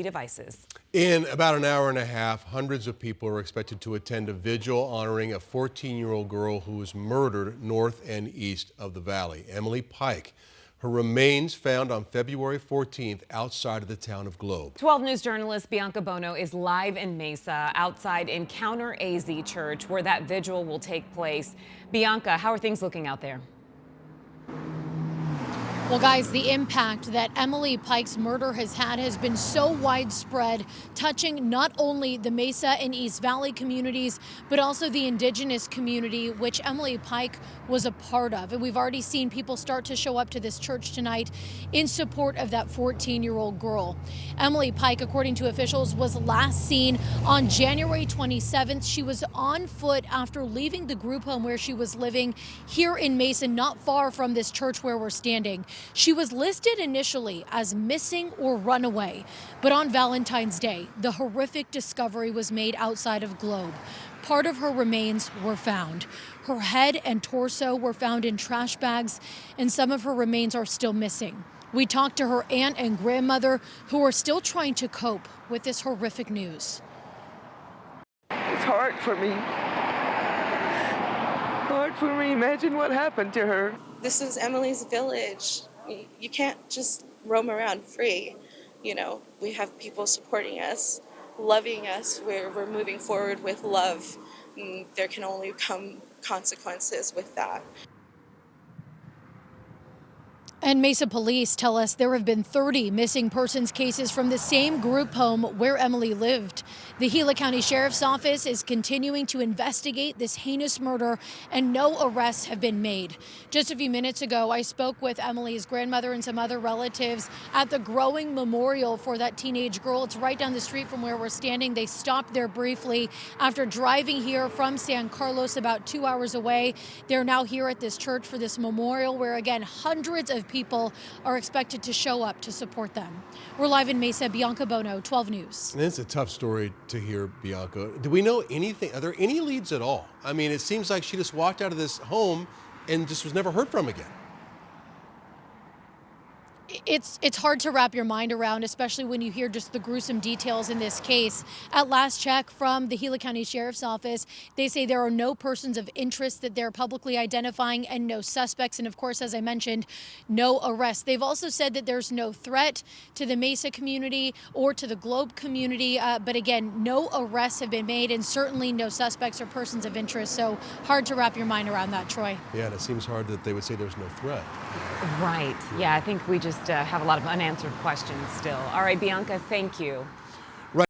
devices. In about an hour and a half, hundreds of people are expected to attend a vigil honoring a 14-year-old girl who was murdered north and east of the valley, Emily Pike. Her remains found on February 14th outside of the town of Globe. 12 News journalist Bianca Bono is live in Mesa outside Encounter AZ Church where that vigil will take place. Bianca, how are things looking out there? Well, guys, the impact that Emily Pike's murder has been so widespread, touching not only the Mesa and East Valley communities, but also the indigenous community, which Emily Pike was a part of. And we've already seen people start to show up to this church tonight in support of that 14-year-old girl. Emily Pike, according to officials, was last seen on January 27th. She was on foot after leaving the group home where she was living here in Mesa, not far from this church where we're standing. She was listed initially as missing or runaway, but on Valentine's Day, the horrific discovery was made outside of Globe. Part of her remains were found. Her head and torso were found in trash bags, and some of her remains are still missing. We talked to her aunt and grandmother, who are still trying to cope with this horrific news. It's hard for me. Hard for me. Imagine what happened to her. This is Emily's village. You can't just roam around free. You know, we have people supporting us, loving us. We're moving forward with love. And there can only come consequences with that. And Mesa police tell us there have been 30 missing persons cases from the same group home where Emily lived. The Gila County Sheriff's Office is continuing to investigate this heinous murder, and no arrests have been made. Just a few minutes ago, I spoke with Emily's grandmother and some other relatives at the growing memorial for that teenage girl. It's right down the street from where we're standing. They stopped there briefly after driving here from San Carlos, about 2 hours away. They're now here at this church for this memorial where, again, hundreds of people are expected to show up to support them. We're live in Mesa. Bianca Bono, 12 News. It's a tough story to hear, Bianca. Do we know anything? Are there any leads at all? I mean, it seems like she just walked out of this home and just was never heard from again. It's hard to wrap your mind around, especially when you hear just the gruesome details in this case. At last check from the Gila County Sheriff's Office, they say there are no persons of interest that they're publicly identifying and no suspects. And of course, as I mentioned, no arrests. They've also said that there's no threat to the Mesa community or to the Globe community. But again, no arrests have been made and certainly no suspects or persons of interest. So hard to wrap your mind around that, Troy. Yeah, and it seems hard that they would say there's no threat. Right. Yeah, I think we just have a lot of unanswered questions still. All right, Bianca, thank you.